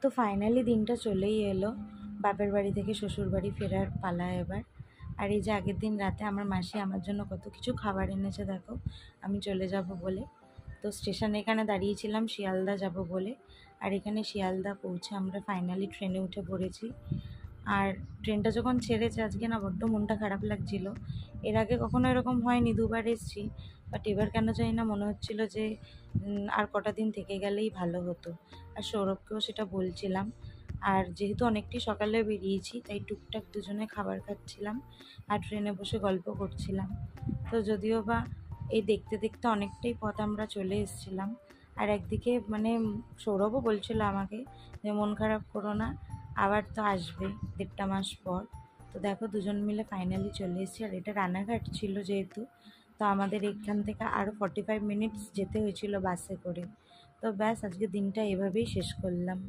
তো ফাইনালি দিনটা চলেই এলো, বাপের বাড়ি থেকে শ্বশুর বাড়ি ফেরার পালা এবার। আর এই যে আগের দিন রাতে আমার মাসি আমার জন্য কত কিছু খাবার এনেছে দেখো, আমি চলে যাব বলে। তো স্টেশনে এখানে দাঁড়িয়েছিলাম শিয়ালদা যাব বলে, আর এখানে শিয়ালদা পৌঁছে আমরা ফাইনালি ট্রেনে উঠে পড়েছি। আর ট্রেনটা যখন ছেড়েছে আজকে না বড্ড মনটা খারাপ লাগছিল। এর আগে কখনো এরকম হয়নি, দুবার এসেছি, বাট এবার কেন জানি না মনে হচ্ছিল যে আর কটা দিন থেকে গেলেই ভালো হতো। আর সৌরভকেও সেটা বলছিলাম। আর যেহেতু অনেকটাই সকালে বেরিয়েছি তাই টুকটাক দুজনে খাবার খাচ্ছিলাম আর ট্রেনে বসে গল্প করছিলাম। তো যদিও বা এই দেখতে দেখতে অনেকটাই পথ আমরা চলে এসেছিলাম। আর একদিকে মানে সৌরভও বলছিল আমাকে যে মন খারাপ করো না, আবার তো আসবে 1.5 মাস পর। তো দেখো দুজন মিলে ফাইনালি চলে এসেছি। আর এটা রানাঘাট ছিল যেহেতু, তো আমাদের এখান থেকে আরও 45 মিনিটস যেতে হয়েছিল বাসে করে। তো ব্যাস আজকে দিনটা এভাবেই শেষ করলাম।